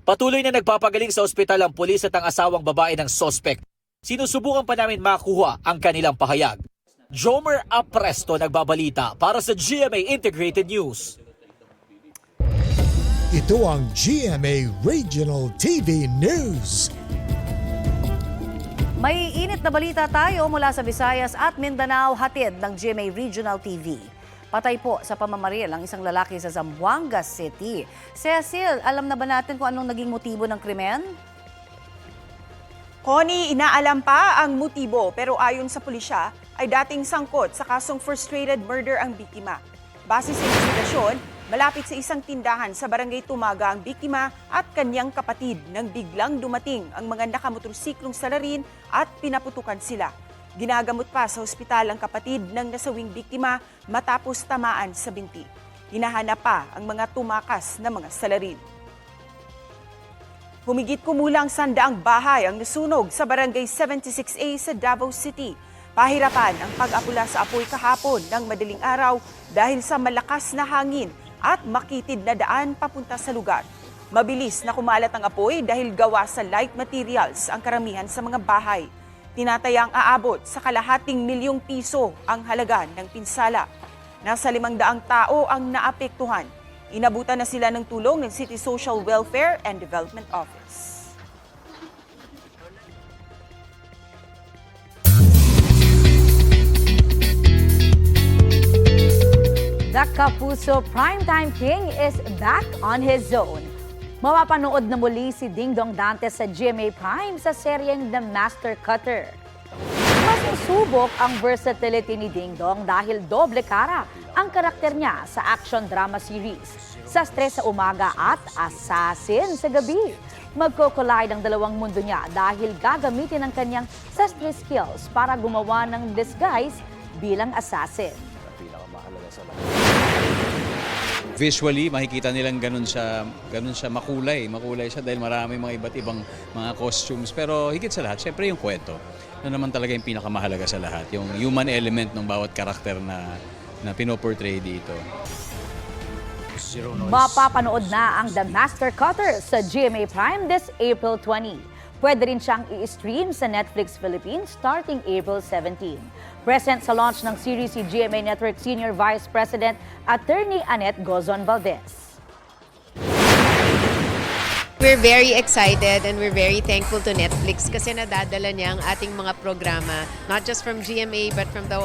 Patuloy na nagpapagaling sa ospital ang pulis at ang asawang babae ng suspect. Sinusubukan pa namin makuha ang kanilang pahayag. Jomer Apresto nagbabalita para sa GMA Integrated News. Ito ang GMA Regional TV News. May init na balita tayo mula sa Visayas at Mindanao, hatid ng GMA Regional TV. Patay po sa pamamaril ang isang lalaki sa Zamboanga City. Cecil, alam na ba natin kung anong naging motibo ng krimen? Connie, inaalam pa ang motibo pero ayon sa pulisya ay dating sangkot sa kasong frustrated murder ang biktima. Base sa investigasyon, malapit sa isang tindahan sa barangay Tumaga ang biktima at kanyang kapatid nang biglang dumating ang mga nakamotorsiklong salarin at pinaputukan sila. Ginagamot pa sa ospital ang kapatid ng nasawing biktima matapos tamaan sa binti. Hinahanap pa ang mga tumakas na mga salarin. Humigit kumulang 100 bahay ang nasunog sa barangay 76A sa Davao City. Pahirapan ang pag-apula sa apoy kahapon ng madaling araw dahil sa malakas na hangin at makitid na daan papunta sa lugar. Mabilis na kumalat ang apoy dahil gawa sa light materials ang karamihan sa mga bahay. Tinatayang aabot sa ₱250,000 ang halaga ng pinsala. Nasa 500 tao ang naapektuhan. Inabutan na sila ng tulong ng City Social Welfare and Development Office. The Kapuso Primetime King is back on his zone. Mapapanood na muli si Ding Dong Dantes sa GMA Prime sa seryeng The Master Cutter. Mas usubok ang versatility ni Ding Dong dahil doble cara ang karakter niya sa action drama series. Sastre sa umaga at assassin sa gabi. Magko-collide ang dalawang mundo niya dahil gagamitin ang kanyang sastre skills para gumawa ng disguise bilang assassin. Visually, makikita nilang ganun siya makulay siya dahil marami mga iba't ibang mga costumes. Pero higit sa lahat, syempre yung kwento. Na naman talaga yung pinakamahalaga sa lahat, yung human element ng bawat karakter na pinoportray dito. Mapapanood na ang The Master Cutter sa GMA Prime this April 20. Pwede rin siyang i-stream sa Netflix Philippines starting April 17. Present sa launch ng series si GMA Network Senior Vice President Attorney Annette Gozon Valdez. We're very excited and we're very thankful to Netflix kasi nadadala niya ang ating mga programa, not just from GMA but from the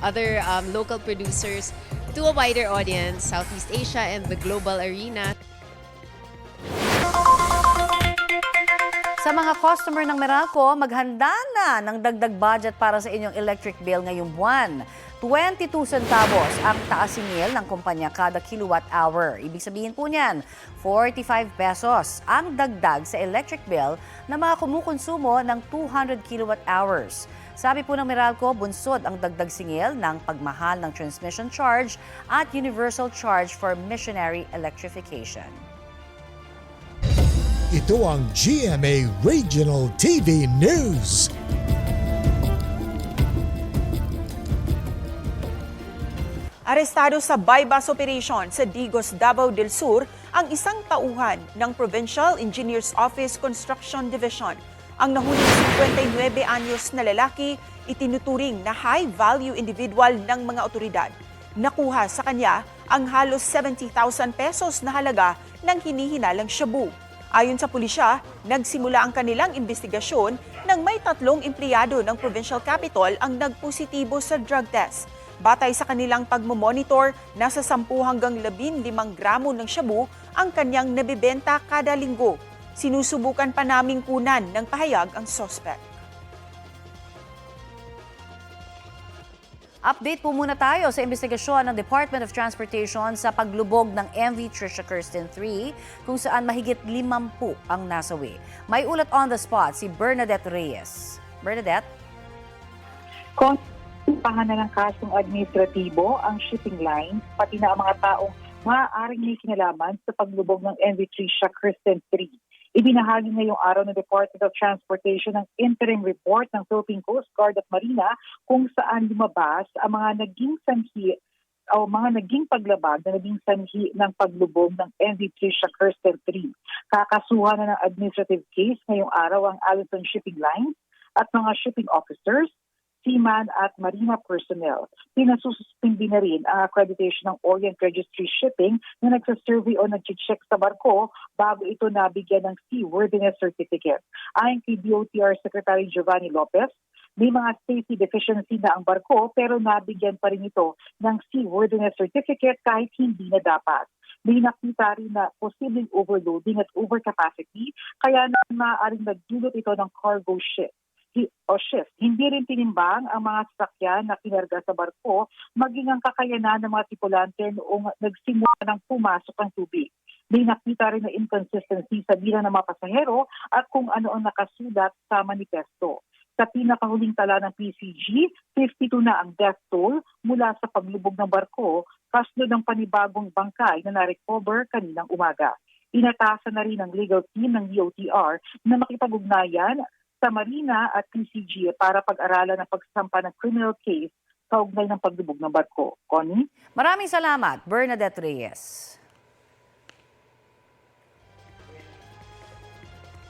other local producers to a wider audience, Southeast Asia and the global arena. Sa mga customer ng Meralco, maghanda na ng dagdag budget para sa inyong electric bill ngayong buwan. 22 centavos ang taas-singil ng kumpanya kada kilowatt hour. Ibig sabihin po niyan, 45 pesos ang dagdag sa electric bill ng mga kumukonsumo ng 200 kilowatt hours. Sabi po ng Meralco, bunsod ang dagdag singil ng pagmahal ng transmission charge at universal charge for missionary electrification. Ito ang GMA Regional TV News. Arestado sa bypass operation sa Digos, Davao del Sur ang isang tauhan ng Provincial Engineers Office Construction Division. Ang nahuling 59 anyos na lalaki itinuturing na high-value individual ng mga otoridad. Nakuha sa kanya ang halos 70,000 pesos na halaga ng hinihinalang shabu. Ayon sa pulisya, nagsimula ang kanilang investigasyon nang may 3 empleyado ng Provincial Capital ang nagpositibo sa drug test. Batay sa kanilang pagmomonitor, nasa 10 hanggang 15 gramo ng shabu ang kanyang nabibenta kada linggo. Sinusubukan pa naming kunan ng pahayag ang suspect. Update po muna tayo sa investigasyon ng Department of Transportation sa paglubog ng MV Trisha Kirsten 3 kung saan mahigit 50 ang nasawi. May ulat on the spot si Bernadette Reyes. Bernadette? Konsipahan na ng kasong administratibo ang shipping line, pati na ang mga taong maaaring may kinalaman sa paglubog ng MV Trisha Kirsten 3. Ibinahagi ngayong araw ng Department of Transportation ng interim report ng Philippine Coast Guard at Marina kung saan lumabas ang mga naging sanhi o mga naging paglabag na naging sanhi ng paglubog ng MV Trisha Kirsten 3. Kakasuhan na ng administrative case ngayong araw ang Allison Shipping Lines at mga shipping officers, seaman at marina personnel. Pinasususpindi na rin ang accreditation ng Orient Registry Shipping na nagsasurvey o nag-check sa barko bago ito nabigyan ng seaworthiness certificate. Ayon kay DOTR Secretary Giovanni Lopez, may mga safety deficiency na ang barko pero nabigyan pa rin ito ng seaworthiness certificate kahit hindi na dapat. May nakita rin na posibleng overloading at overcapacity kaya na maaaring nagdulot ito ng cargo shift. Hindi rin tinimbang ang mga sasakyan na kinarga sa barko maging ang kakayanan ng mga tripulante noong nagsimula ng pumasok ang tubig. May nakita rin na inconsistency sa bilang ng mga pasahero at kung ano ang nakasulat sa manifesto. Sa pinakahuling tala ng PCG, 52 na ang death toll mula sa paglubog ng barko kasunod ng panibagong bangkay na na-recover kaninang umaga. Inatasan na rin ang legal team ng DOTR na makipag-ugnayan sa Marina at PCG para pag-aralan ang pagsampa ng criminal case kaugnay ng paglubog ng barko. Connie? Maraming salamat, Bernadette Reyes.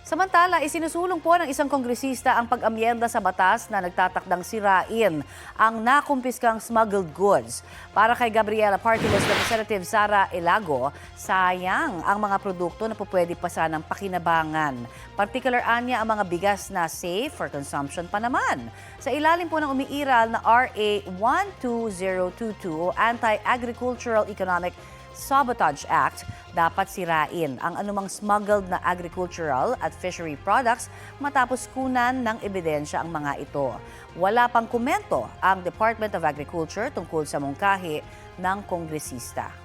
Samantala, isinusulong po ng isang kongresista ang pag-amyenda sa batas na nagtatakdang sirain ang nakumpiskang smuggled goods. Para kay Gabriela Party List Representative Sara Elago, sayang ang mga produkto na pupwede pa sanang pakinabangan. Particular anya ang mga bigas na safe for consumption pa naman. Sa ilalim po ng umiiral na RA 12022 Anti-Agricultural Economic Sabotage Act, dapat sirain ang anumang smuggled na agricultural at fishery products matapos kunan ng ebidensya ang mga ito. Wala pang komento ang Department of Agriculture tungkol sa mungkahi ng kongresista.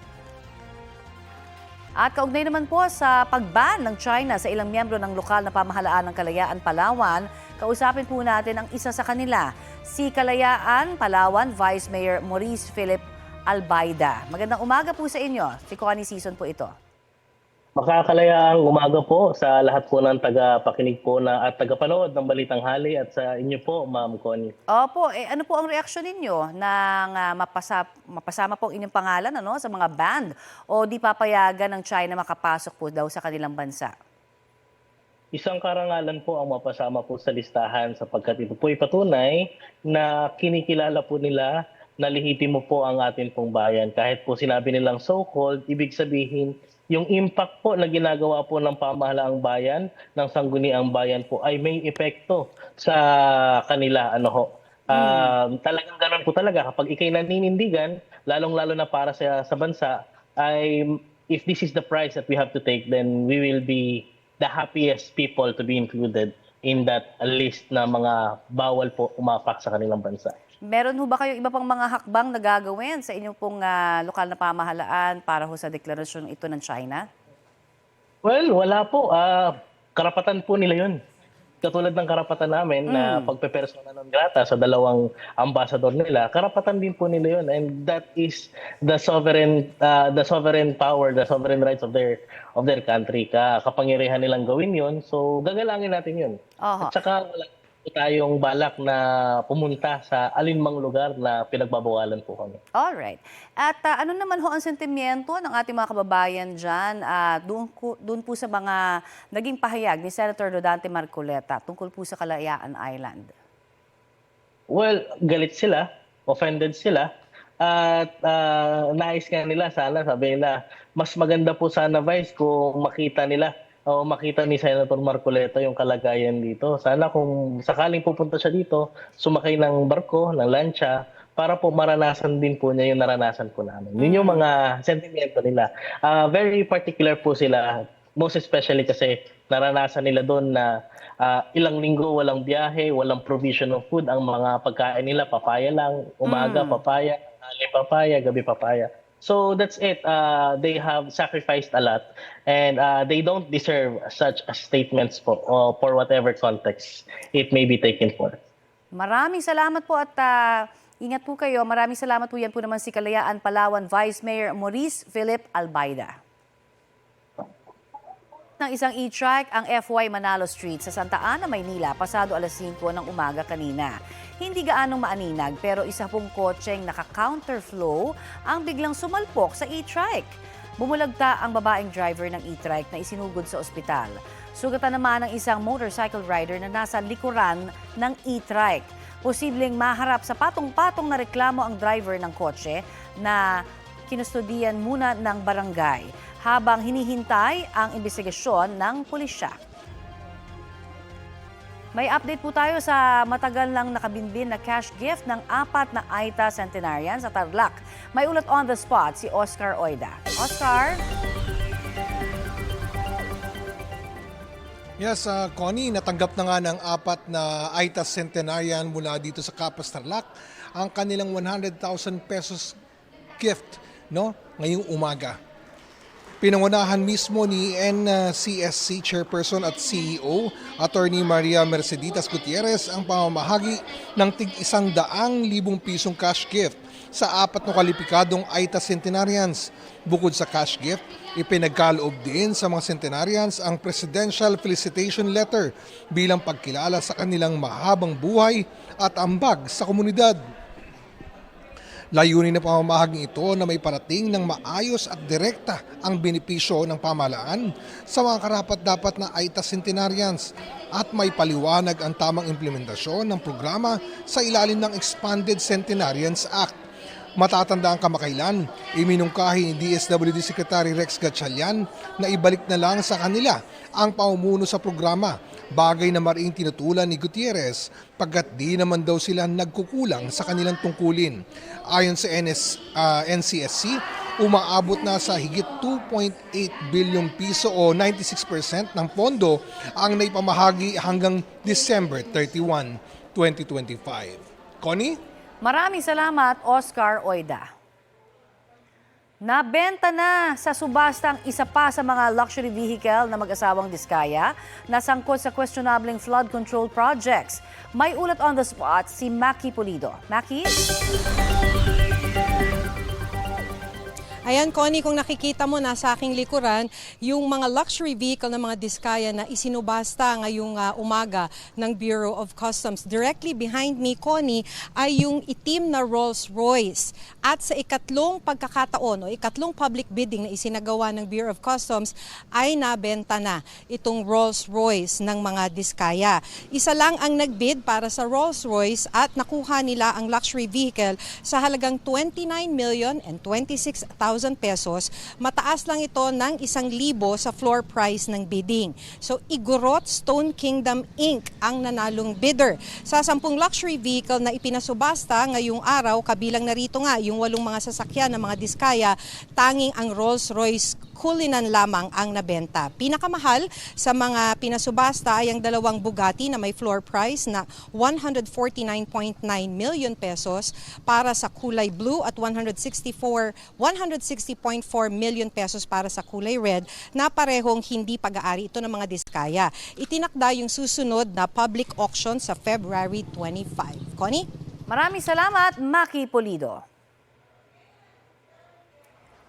At kaugnay naman po sa pagban ng China sa ilang miyembro ng lokal na pamahalaan ng Kalayaan, Palawan, kausapin po natin ang isa sa kanila, si Kalayaan, Palawan Vice Mayor Maurice Philip Albaida. Magandang umaga po sa inyo. Si Connie Season po ito. Makakalayaang umaga po sa lahat po ng taga-pakinig po at taga-panood ng Balitang Hali at sa inyo po, Ma'am Connie. Opo, ano po ang reaksyon ninyo nang mapasama po ang inyong pangalan sa mga band o di papayagan ng China makapasok po daw sa kanilang bansa? Isang karangalan po ang mapasama po sa listahan sapagkat ito po ipatunay na kinikilala po nila na lihitimo po ang atin pong bayan. Kahit po sinabi nilang so-called, ibig sabihin yung impact po na ginagawa po ng pamahalaang bayan, ng sangguniang bayan po ay may epekto sa kanila. Talagang ganun po talaga. Kapag ikay naninindigan, lalong-lalo na para sa bansa, ay if this is the price that we have to take, then we will be the happiest people to be included in that list na mga bawal po umapak sa kanilang bansa. Meron ho ba kayo iba pang mga hakbang na gagawin sa inyong pong lokal na pamahalaan para ho sa deklarasyon ito ng China? Well, wala po. Karapatan po nila yun. Katulad ng karapatan namin na pagpepersona non grata sa dalawang ambasador nila, karapatan din po nila yun. And that is the sovereign power, the sovereign rights of their country. Kapangyarihan nilang gawin yun. So, gagalangin natin yun. At saka wala tayong balak na pumunta sa alinmang lugar na pinagbabawalan po kami. Alright. At ano naman ho ang sentimiento ng ating mga kababayan dyan doon po sa mga naging pahayag ni Senator Rodante Marcoleta tungkol po sa Kalayaan Island? Well, galit sila, offended sila, at nais nga nila sana, sabi nila, mas maganda po sana Vice kung makita nila o makita ni Senator Marcoleta yung kalagayan dito. Sana kung sakaling pupunta siya dito, sumakay ng barko, ng lancha, para po maranasan din po niya yung naranasan po namin. Yun yung mga sentimiento nila. Very particular po sila, most especially kasi naranasan nila doon na ilang linggo walang biyahe, walang provision of food. Ang mga pagkain nila, papaya lang, umaga papaya, tanghali papaya, gabi papaya. So that's it. They have sacrificed a lot and they don't deserve such statements for whatever context it may be taken for. Maraming salamat po at ingat po kayo. Maraming salamat po yan po naman si Kalayaan, Palawan Vice Mayor Maurice Philip Albaida. Ng isang e-trike ang FY Manalo Street sa Santa Ana, Maynila, pasado alas 5 ng umaga kanina. Hindi gaanong maaninag pero isa pong kotseng naka-counterflow ang biglang sumalpok sa e-trike. Bumulagta ang babaeng driver ng e-trike na isinugod sa ospital. Sugatan naman ang isang motorcycle rider na nasa likuran ng e-trike. Posibleng maharap sa patong-patong na reklamo ang driver ng kotse na kinustodiyan muna ng barangay habang hinihintay ang investigasyon ng pulisya. May update po tayo sa matagal lang nakabinbin na cash gift ng 4 na Aita centenarian sa Tarlac. May ulat on the spot si Oscar Oida. Oscar? Yes, Connie, natanggap na nga ng 4 na Aita centenarian mula dito sa Capas Tarlac ang kanilang 100,000 pesos gift ngayong umaga. Pinangunahan mismo ni NCSC Chairperson at CEO, Attorney Maria Merceditas Gutierrez ang pamamahagi ng tig-100,000 pisong cash gift sa 4 na kwalipikadong Aita centenarians. Bukod sa cash gift, ipinagkaloob din sa mga centenarians ang Presidential Felicitation Letter bilang pagkilala sa kanilang mahabang buhay at ambag sa komunidad. Layunin ng pamamahaging ito na may parating ng maayos at direkta ang benepisyo ng pamahalaan sa mga karapat-dapat na Aita centenarians at may paliwanag ang tamang implementasyon ng programa sa ilalim ng Expanded Centenarians Act. Matatandaan kamakailan, iminungkahi ni DSWD Secretary Rex Gatchalian na ibalik na lang sa kanila ang pamumuno sa programa, bagay na mariing tinutulan ni Gutierrez pagkat di naman daw sila nagkukulang sa kanilang tungkulin. Ayon sa NCSC, umaabot na sa higit 2.8 bilyong piso o 96% ng pondo ang naipamahagi hanggang December 31, 2025. Connie? Maraming salamat, Oscar Oida. Nabenta na sa subasta ang isa pa sa mga luxury vehicle na mag-asawang Diskaya na sangkot sa questionableng flood control projects. May ulat on the spot si Maki Pulido. Maki? Ayan, Connie, kung nakikita mo nasa aking likuran, yung mga luxury vehicle ng mga Diskaya na isinubasta ngayong umaga ng Bureau of Customs. Directly behind me, Connie, ay yung itim na Rolls-Royce. At sa ikatlong pagkakataon o ikatlong public bidding na isinagawa ng Bureau of Customs ay nabenta na itong Rolls-Royce ng mga Diskaya. Isa lang ang nagbid para sa Rolls-Royce at nakuha nila ang luxury vehicle sa halagang 29,026,000 pesos. Mataas lang ito ng 1,000 sa floor price ng bidding. So Igorot Stone Kingdom Inc. ang nanalong bidder. Sa 10 luxury vehicle na ipinasubasta ngayong araw, kabilang narito nga yung 8 mga sasakyan ng mga Diskaya, tanging ang Rolls-Royce Cullinan lamang ang nabenta. Pinakamahal sa mga pinasubasta ay ang 2 Bugatti na may floor price na 149.9 million pesos para sa kulay blue at 160.4 million pesos para sa kulay red na parehong hindi pag-aari ito ng mga Diskaya. Itinakda yung susunod na public auction sa February 25. Connie? Maraming salamat, Maki Pulido.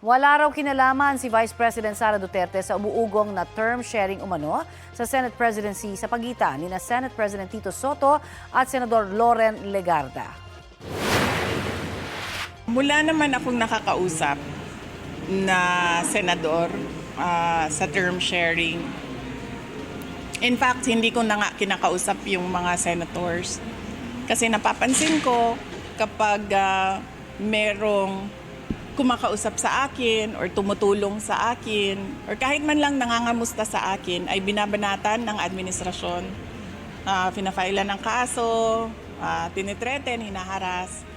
Wala raw kinalaman si Vice President Sara Duterte sa umuugong na term sharing umano sa Senate presidency sa pagitan ni Senate President Tito Soto at Senador Loren Legarda. Mula naman akong nakakausap na senador sa term sharing. In fact, hindi ko na nga kinakausap yung mga senators. Kasi napapansin ko kapag merong kumakausap sa akin or tumutulong sa akin or kahit man lang nangangamusta sa akin ay binabanatan ng administrasyon. Pinafailan ng kaso, tinitreten, hinaharas.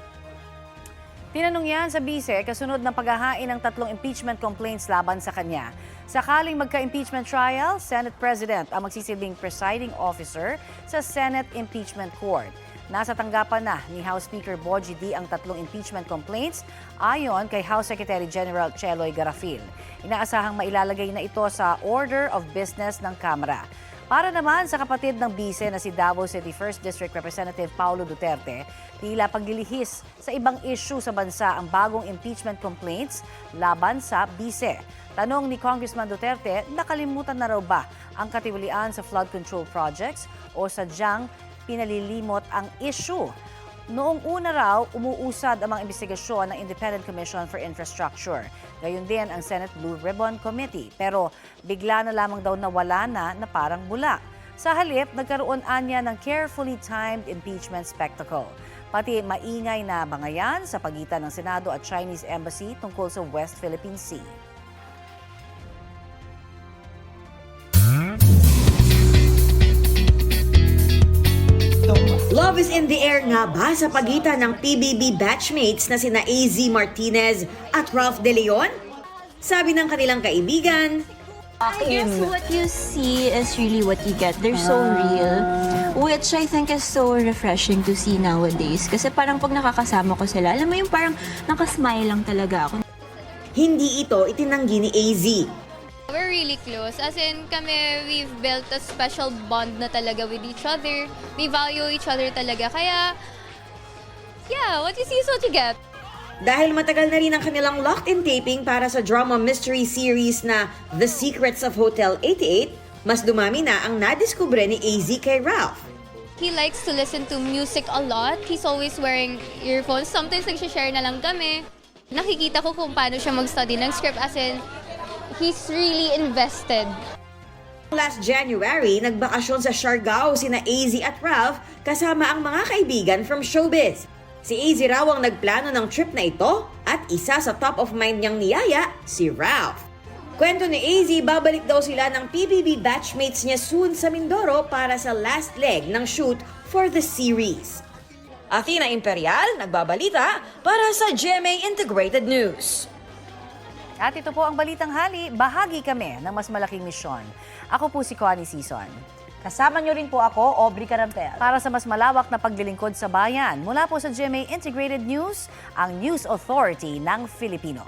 Tinanong yan sa bise kasunod ng paghahain ng 3 impeachment complaints laban sa kanya. Sakaling magka-impeachment trial, Senate President ang magsisilbing presiding officer sa Senate Impeachment Court. Nasa tanggapan na ni House Speaker Bogie D ang 3 impeachment complaints ayon kay House Secretary General Cheloy Garafil. Inaasahang mailalagay na ito sa order of business ng Kamara. Para naman sa kapatid ng bise na si Davao City 1st District Representative Paulo Duterte, tila paglilihis sa ibang issue sa bansa ang bagong impeachment complaints laban sa bise. Tanong ni Congressman Duterte, nakalimutan na raw ba ang katiwalian sa flood control projects o sadyang pinalilimot ang issue? Noong una raw, umuusad ang mga investigasyon ng Independent Commission for Infrastructure. Gayon din ang Senate Blue Ribbon Committee. Pero bigla na lamang daw nawala na parang bula. Sa halip, nagkaroon anya ng carefully timed impeachment spectacle. Pati maingay na bangayan sa pagitan ng Senado at Chinese Embassy tungkol sa West Philippine Sea. Love is in the air nga ba sa pagitan ng PBB batchmates na sina AZ Martinez at Ralph De Leon? Sabi ng kanilang kaibigan, I guess what you see is really what you get. They're so real, which I think is so refreshing to see nowadays. Kasi parang pag nakakasama ko sila, alam mo yung parang nakasmile lang talaga ako. Hindi ito itinanggi ni AZ. We're really close. As in, we've built a special bond na talaga with each other. We value each other talaga. Kaya, yeah, what you see is what you get. Dahil matagal na rin ang kanilang locked-in taping para sa drama mystery series na The Secrets of Hotel 88, mas dumami na ang nadiskubre ni AZ kay Ralph. He likes to listen to music a lot. He's always wearing earphones. Sometimes nag-share na lang kami. Nakikita ko kung paano siya mag-study ng script, as in, he's really invested. Last January, nagbakasyon sa Siargao sina AZ at Ralph kasama ang mga kaibigan from showbiz. Si AZ raw ang nagplano ng trip na ito at isa sa top of mind niyang niyaya, si Ralph. Kwento ni AZ, babalik daw sila ng PBB batchmates niya soon sa Mindoro para sa last leg ng shoot for the series. Athena Imperial, nagbabalita para sa GMA Integrated News. At ito po ang Balitang Hali, bahagi kami ng mas malaking misyon. Ako po si Connie Sison. Kasama niyo rin po ako, Aubrey Carampel. Para sa mas malawak na paglilingkod sa bayan, mula po sa GMA Integrated News, ang News Authority ng Filipino.